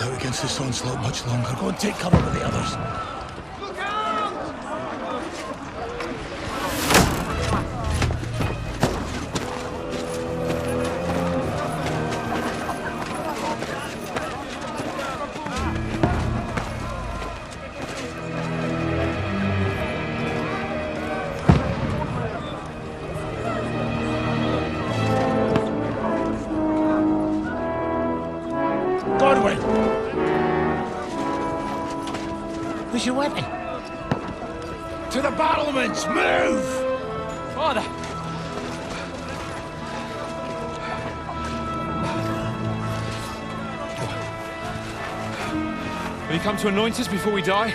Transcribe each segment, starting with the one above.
out against this onslaught much longer. Go and take cover with the others. Where's your weapon? To the battlements! Move! Father! Will you come to anoint us before we die?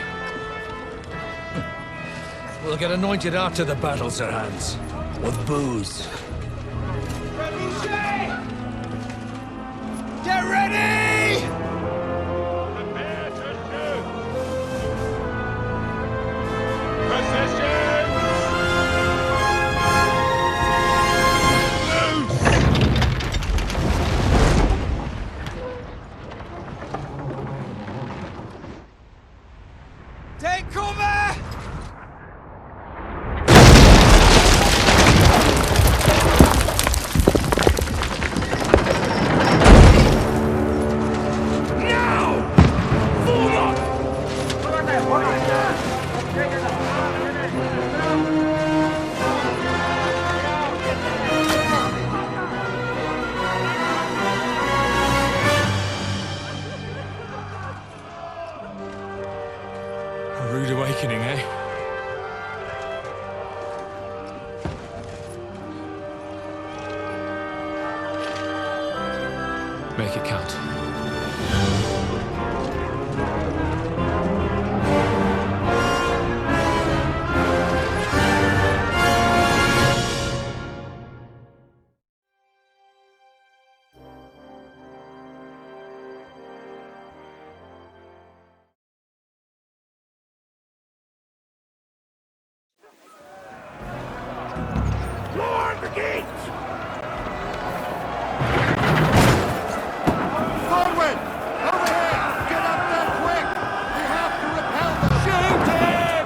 We'll get anointed after the battle, Sir Hans. With booze. Get ready! Take cover! A rude awakening, eh? Make it count. Lord the gate! Forward! Overhead! Get up there quick! We have to repel them! Shoot him!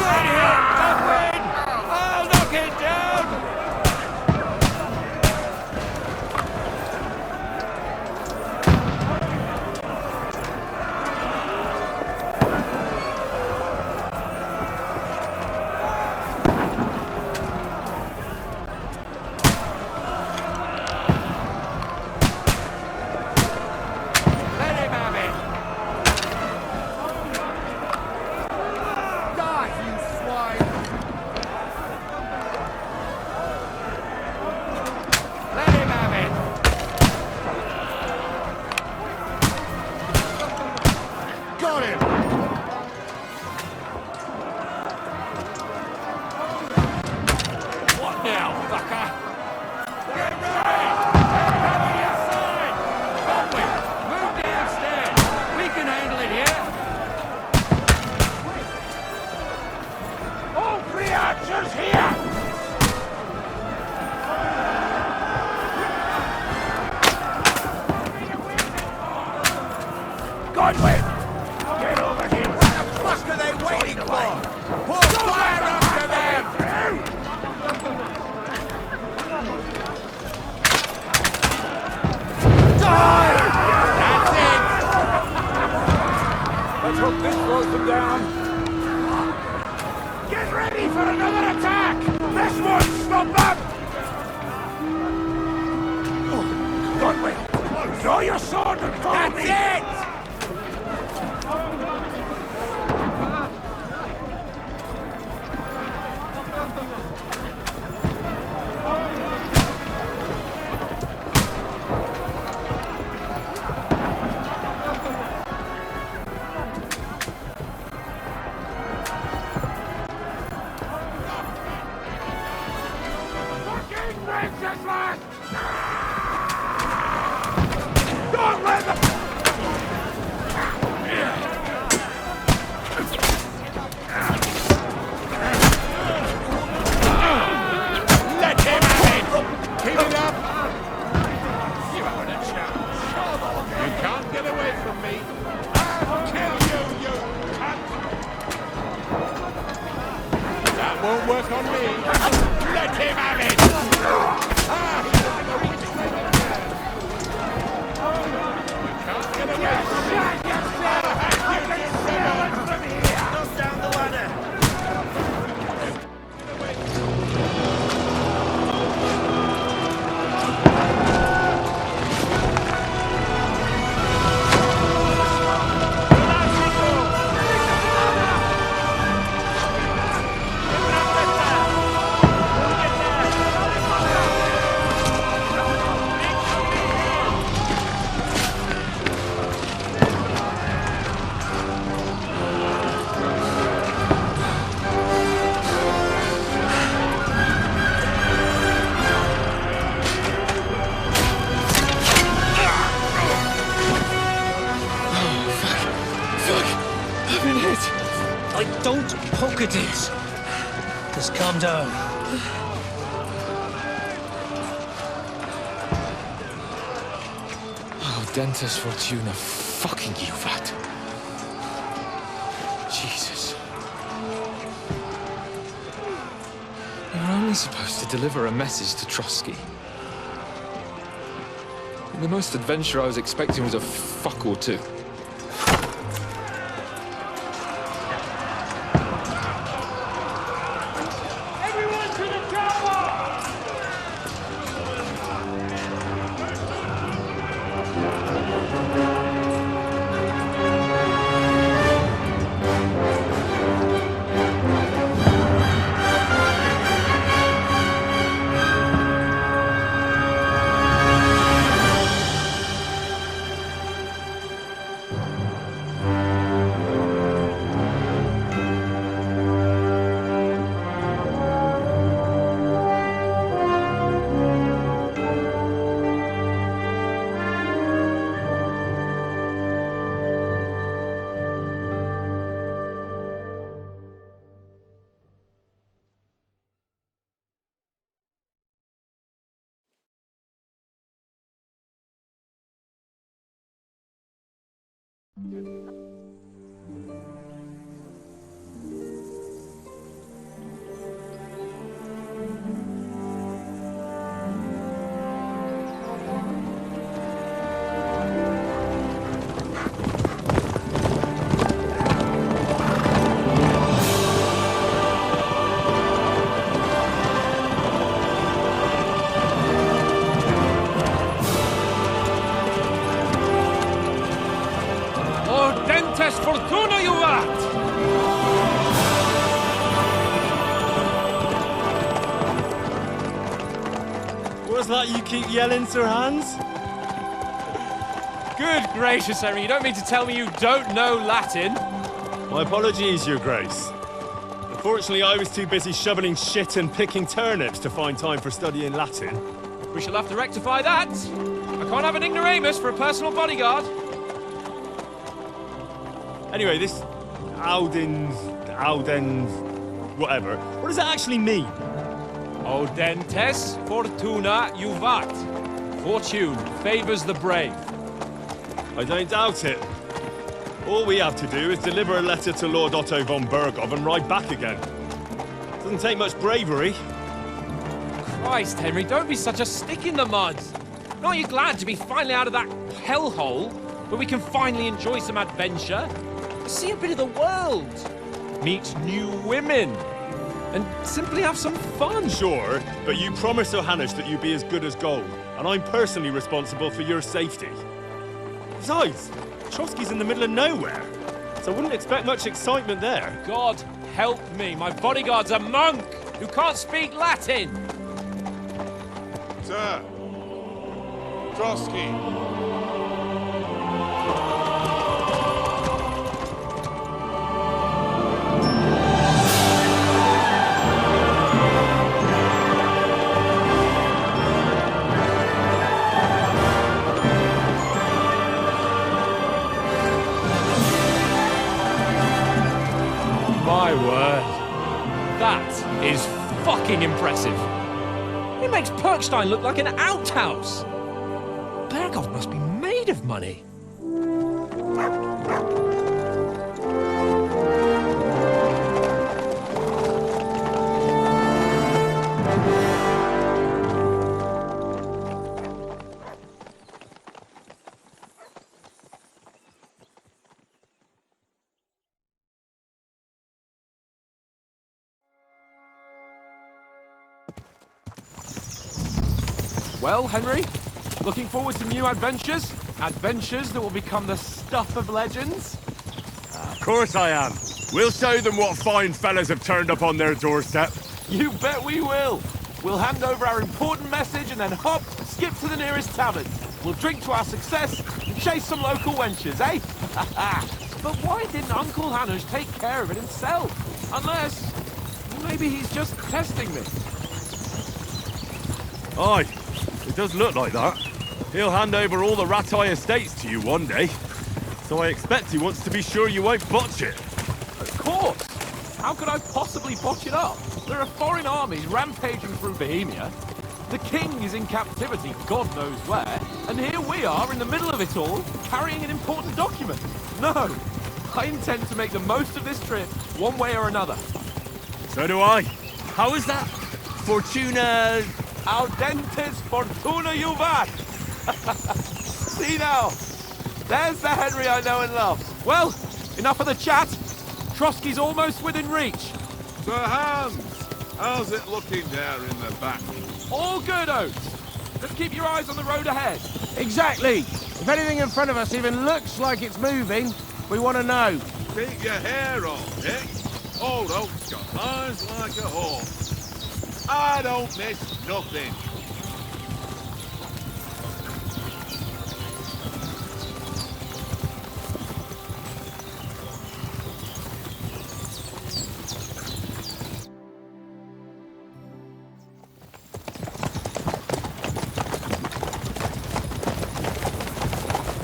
Right here! Upwind! I'll knock it down! Got him! What now, fucker? Get ready! Have me aside! Conway, move downstairs! We can handle it here! All three archers here! Godwin! Get over here! What the fuck are they waiting for? Pour fire after them! Die! That's it! Let's hope this slows them down. Get ready for another attack! This won't stop them! Godwin, draw your sword and follow me! That's it! Wenceslas! Don't let them... Let him have it! Keep it up! at this. Just calm down. Oh, Dentes Fortuna, fucking you, vat. Jesus. You're only supposed to deliver a message to Trotsky. The most adventure I was expecting was a fuck or two. Everyone to the chopper! Dentes Fortuna, you vat! What's that you keep yelling, Sir Hans? Good gracious, Henry, you don't mean to tell me you don't know Latin? My apologies, Your Grace. Unfortunately, I was too busy shoveling shit and picking turnips to find time for studying Latin. We shall have to rectify that. I can't have an ignoramus for a personal bodyguard. Anyway, this Audens, whatever. What does that actually mean? O Dentes Fortuna Juvat. Fortune favors the brave. I don't doubt it. All we have to do is deliver a letter to Lord Otto von Bergov and ride back again. Doesn't take much bravery. Christ, Henry, don't be such a stick in the mud. Aren't you glad to be finally out of that hellhole where we can finally enjoy some adventure? See a bit of the world, meet new women, and simply have some fun. Sure, but you promised Johannes that you'd be as good as gold, and I'm personally responsible for your safety. Besides, Trotsky's in the middle of nowhere, so I wouldn't expect much excitement there. God help me, my bodyguard's a monk who can't speak Latin. Sir. Trotsky. My word. That is fucking impressive. It makes Perkstein look like an outhouse. Bergov must be made of money. Well, Henry, looking forward to new adventures? Adventures that will become the stuff of legends? Of course I am. We'll show them what fine fellas have turned up on their doorstep. You bet we will. We'll hand over our important message and then hop, skip to the nearest tavern. We'll drink to our success and chase some local wenches, eh? But why didn't Uncle Hanush take care of it himself? Unless, maybe he's just testing me. Aye, it does look like that. He'll hand over all the Ratai estates to you one day. So I expect he wants to be sure you won't botch it. Of course. How could I possibly botch it up? There are foreign armies rampaging through Bohemia. The king is in captivity, God knows where, and here we are in the middle of it all, carrying an important document. No, I intend to make the most of this trip, one way or another. So do I. How is that? Fortuna... Audentes fortuna juvat! See now, there's the Henry I know and love. Well, enough of the chat. Trotsky's almost within reach. Sir Hans, how's it looking there in the back? All good, Oates. Just keep your eyes on the road ahead. Exactly. If anything in front of us even looks like it's moving, we want to know. Keep your hair on, Dick. Old Oak's got eyes like a hawk. I don't miss nothing.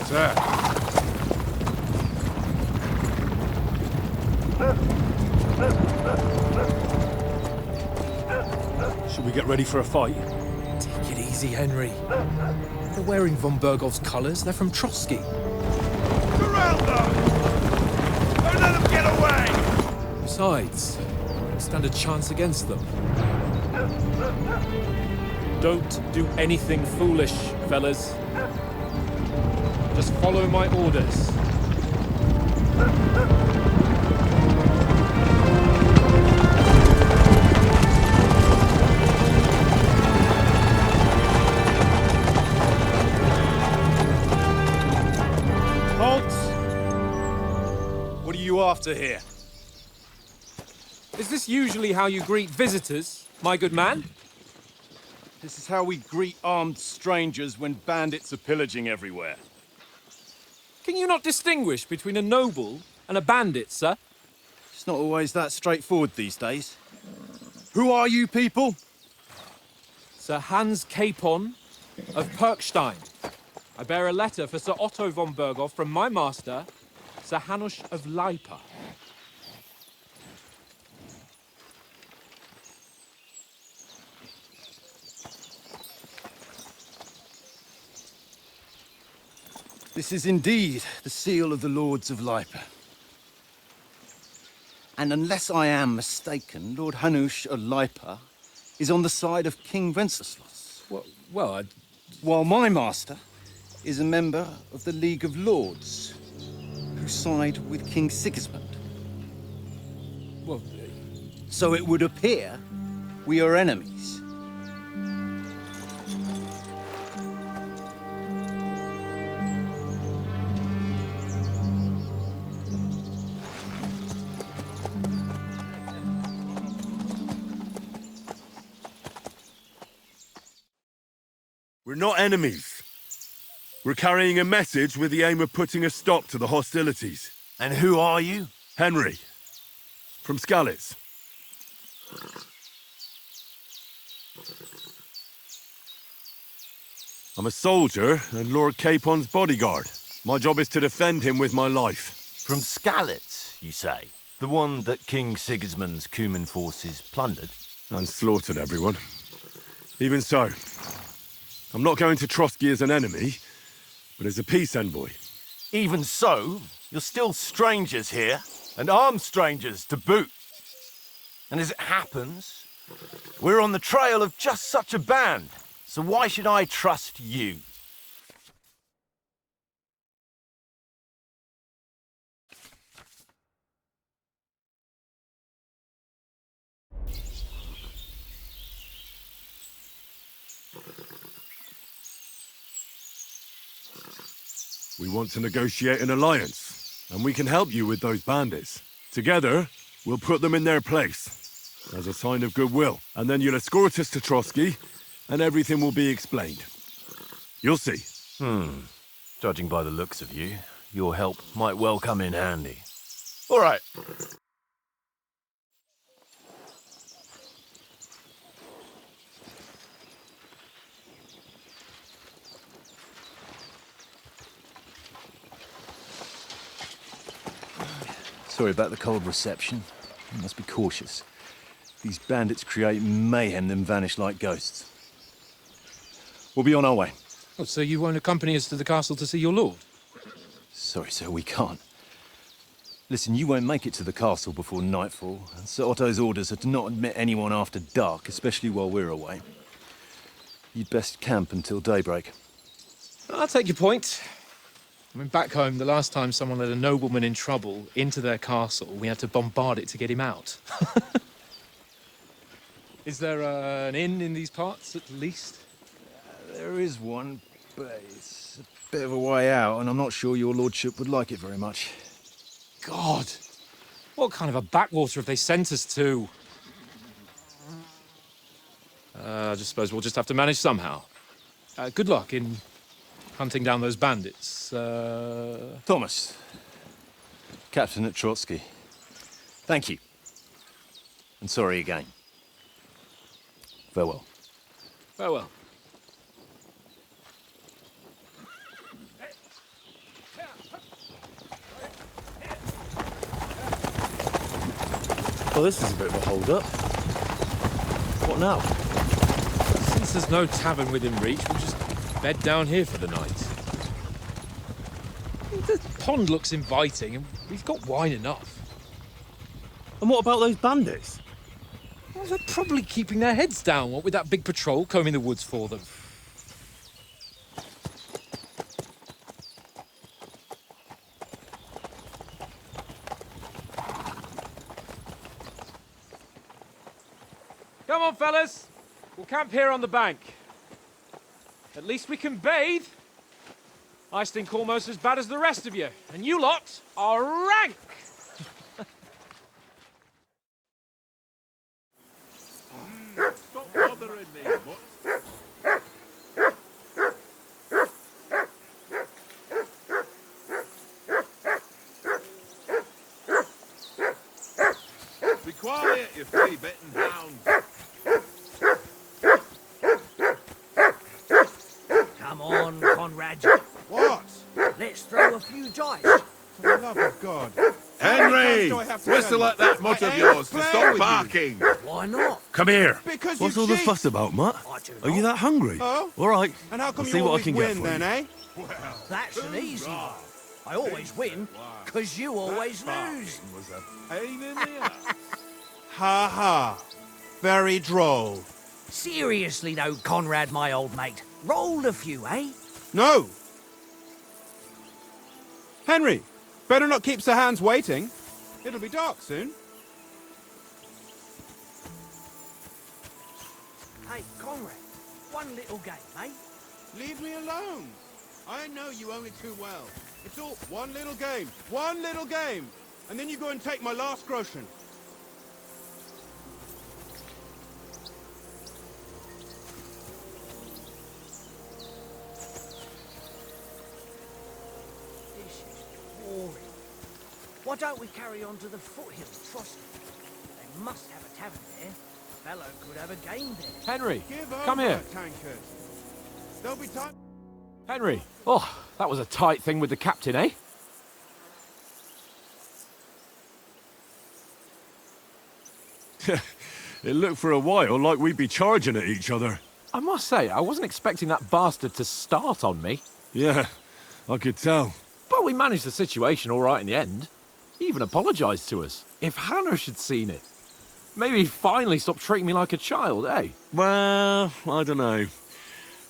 Sir. Should we get ready for a fight? Take it easy, Henry. They're wearing von Bergov's colours. They're from Trotsky. Surround them! Don't let them get away! Besides, we stand a chance against them. Don't do anything foolish, fellas. Just follow my orders. What are you after here? Is this usually how you greet visitors, my good man? This is how we greet armed strangers when bandits are pillaging everywhere. Can you not distinguish between a noble and a bandit, sir? It's not always that straightforward these days. Who are you people? Sir Hans Capon of Perkstein. I bear a letter for Sir Otto von Bergov from my master, Sir Hanush of Lipa. This is indeed the seal of the Lords of Lipa. And unless I am mistaken, Lord Hanush of Lipa is on the side of King Wenceslas. Well, While my master is a member of the League of Lords, who side with King Sigismund. well, So it would appear we are enemies. We're not enemies. We're carrying a message with the aim of putting a stop to the hostilities. And who are you? Henry. From Skalitz. I'm a soldier and Lord Capon's bodyguard. My job is to defend him with my life. From Skalitz, you say? The one that King Sigismund's Cuman forces plundered? And slaughtered everyone. Even so, I'm not going to Trotsky as an enemy, but as a peace envoy. Even so, you're still strangers here, and armed strangers to boot. And as it happens, we're on the trail of just such a band, so why should I trust you? We want to negotiate an alliance, and we can help you with those bandits. Together, we'll put them in their place, as a sign of goodwill. And then you'll escort us to Trotsky, and everything will be explained. You'll see. Judging by the looks of you, your help might well come in handy. All right. Sorry about the cold reception. You must be cautious. These bandits create mayhem, then vanish like ghosts. We'll be on our way. Oh, so you won't accompany us to the castle to see your lord? Sorry, sir, we can't. Listen, you won't make it to the castle before nightfall, and Sir Otto's orders are to not admit anyone after dark, especially while we're away. You'd best camp until daybreak. I'll take your point. I mean, back home, the last time someone let a nobleman in trouble into their castle, we had to bombard it to get him out. Is there an inn in these parts, at least? There is one, but it's a bit of a way out, and I'm not sure your lordship would like it very much. God! What kind of a backwater have they sent us to? I just suppose we'll just have to manage somehow. Good luck in hunting down those bandits. Thomas, Captain at Trotsky. Thank you. And sorry again. Farewell. Farewell. Well, this is a bit of a hold-up. What now? Since there's no tavern within reach, we'll just bed down here for the night. The pond looks inviting, and we've got wine enough. And what about those bandits? Well, they're probably keeping their heads down, what with that big patrol combing the woods for them. Come on, fellas. We'll camp here on the bank. At least we can bathe. I stink almost as bad as the rest of you, and you lot are rank! Stop bothering me, but... Be quiet, you flea-bitten hound. Come on, Conrad. What? Let's throw a few dice. For the love of God. Henry! Whistle at that mutt of yours to stop barking. Why not? Come here. Because What's you all the cheat. fuss about, Mutt? I do Are you not. that hungry? Oh? All right. And how come I'll you see what I always can win get for then, you. eh? That's an easy one. I always win, because you always lose. Was a pain in the ass. Ha ha. Very droll. Seriously though, Conrad, my old mate. Rolled a few, eh? No! Henry, better not keep Sir Hans waiting. It'll be dark soon. Hey, Conrad, one little game, eh? Leave me alone. I know you only too well. It's all one little game. One little game. And then you go and take my last groschen. This is boring. Why don't we carry on to the foothill, Trotsky? They must have a tavern there. Fellow could have a game there. Henry, Give come over, here. tankers. There'll be time. Henry. Oh, that was a tight thing with the captain, eh? It looked for a while like we'd be charging at each other. I must say, I wasn't expecting that bastard to start on me. Yeah, I could tell. But we managed the situation all right in the end. He even apologised to us. If Hannah had seen it. Maybe he'd finally stop treating me like a child, eh? Well, I don't know.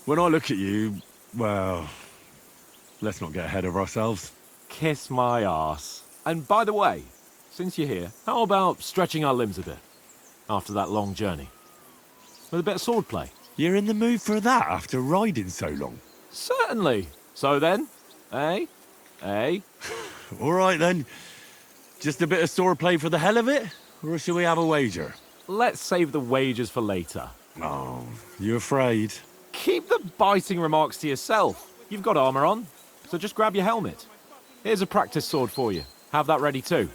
When I look at you, well, let's not get ahead of ourselves. Kiss my arse. And by the way, since you're here, how about stretching our limbs a bit? After that long journey. With a bit of swordplay. You're in the mood for that after riding so long? Certainly. So then, eh? Eh? All right then. Just a bit of swordplay for the hell of it? Or shall we have a wager? Let's save the wagers for later. Oh, you afraid? Keep the biting remarks to yourself. You've got armour on, so just grab your helmet. Here's a practice sword for you. Have that ready too.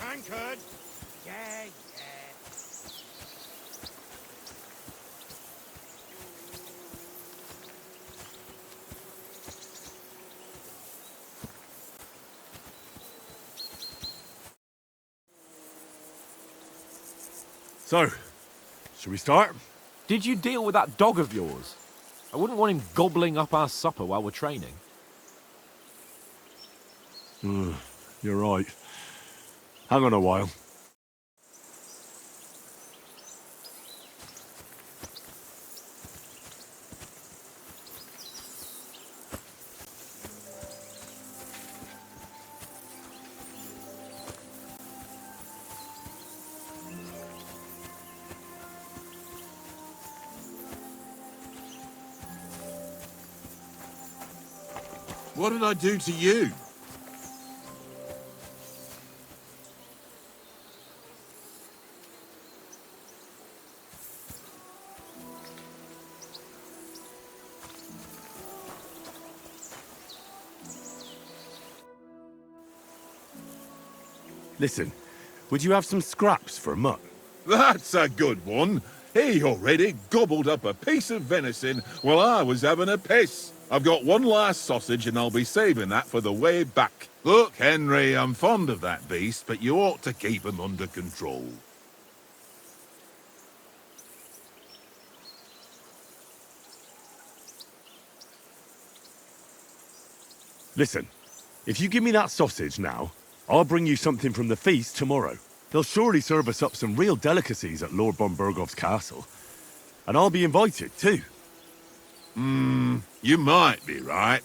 tankard. Yeah. So, should we start? Did you deal with that dog of yours? I wouldn't want him gobbling up our supper while we're training. You're right. Hang on a while. What did I do to you? Listen, would you have some scraps for Mutt? That's a good one. He already gobbled up a piece of venison while I was having a piss. I've got one last sausage and I'll be saving that for the way back. Look, Henry, I'm fond of that beast, but you ought to keep him under control. Listen, if you give me that sausage now, I'll bring you something from the feast tomorrow. They'll surely serve us up some real delicacies at Lord von Bergov's castle. And I'll be invited, too. You might be right.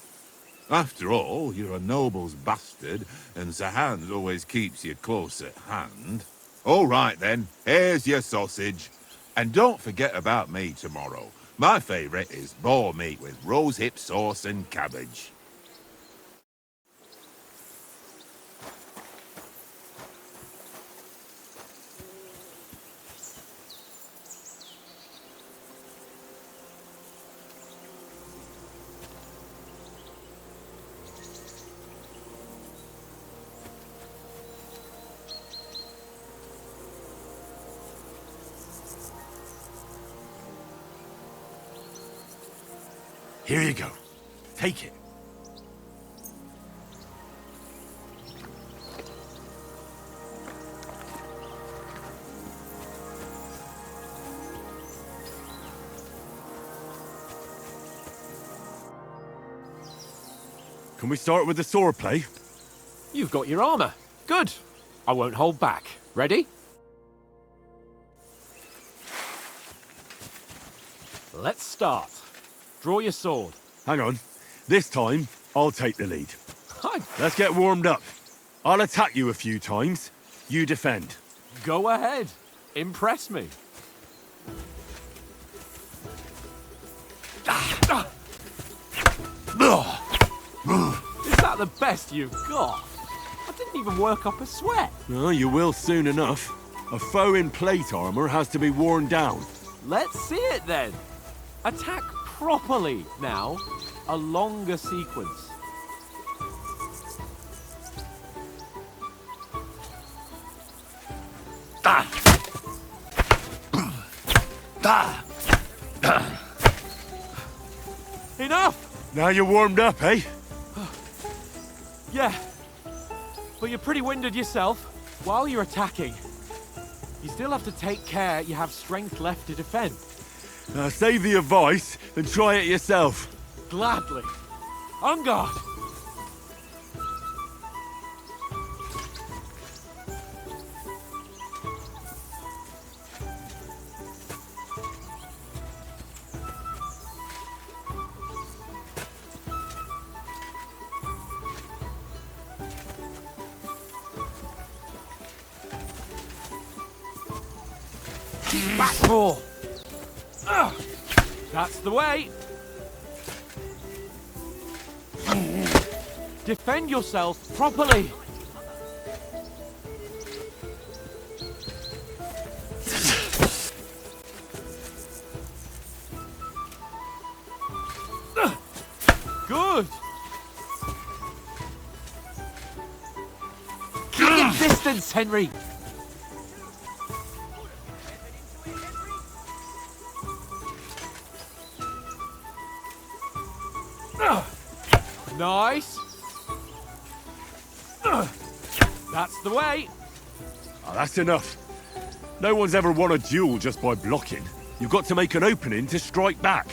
After all, you're a noble's bastard, and Sir Hans always keeps you close at hand. All right, then. Here's your sausage. And don't forget about me tomorrow. My favourite is boar meat with rosehip sauce and cabbage. Here you go. Take it. Can we start with the sword play? You've got your armor. Good. I won't hold back. Ready? Let's start. Draw your sword. Hang on. This time, I'll take the lead. Hi. Let's get warmed up. I'll attack you a few times. You defend. Go ahead. Impress me. Is that the best you've got? I didn't even work up a sweat. Well, you will soon enough. A foe in plate armor has to be worn down. Let's see it then. Attack properly now. A longer sequence. Enough! Now you're warmed up, eh? Yeah, but you're pretty winded yourself. While you're attacking, you still have to take care you have strength left to defend. Save the advice and try it yourself. Gladly. On guard. Back four. That's the way. Defend yourself properly. Good. Keep your distance. Henry! Nice! That's the way! Oh, that's enough. No one's ever won a duel just by blocking. You've got to make an opening to strike back.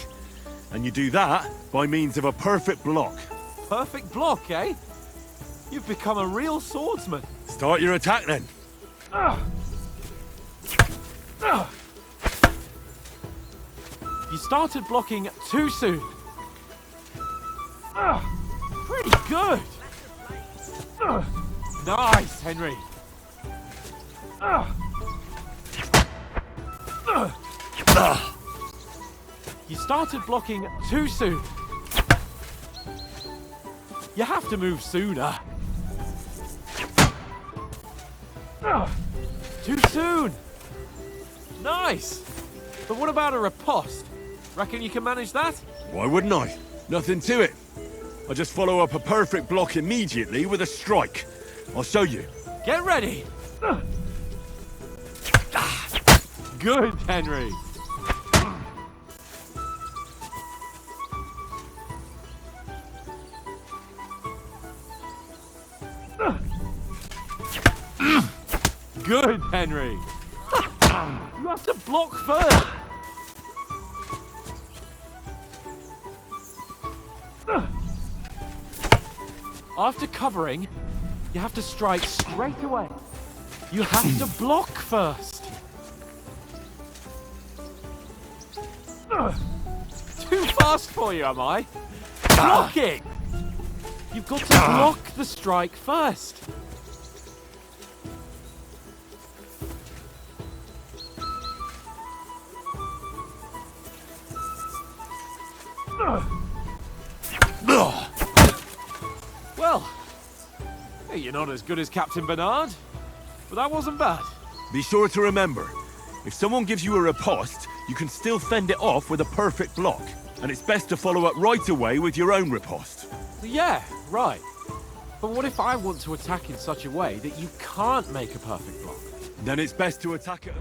And you do that by means of a perfect block. Perfect block, eh? You've become a real swordsman. Start your attack then. You started blocking too soon. Pretty good. Nice, Henry. You started blocking too soon. You have to move sooner. Too soon. Nice. But what about a riposte? Reckon you can manage that? Why wouldn't I? Nothing to it. I just follow up a perfect block immediately with a strike. I'll show you. Get ready. Good, Henry. Good, Henry. You have to block first. After covering, you have to strike straight away. You have to block first. Too fast for you, am I? Blocking! You've got to block the strike first. Well, you're not as good as Captain Bernard, but that wasn't bad. Be sure to remember, if someone gives you a riposte, you can still fend it off with a perfect block. And it's best to follow up right away with your own riposte. Yeah, right. But what if I want to attack in such a way that you can't make a perfect block? Then it's best to attack it.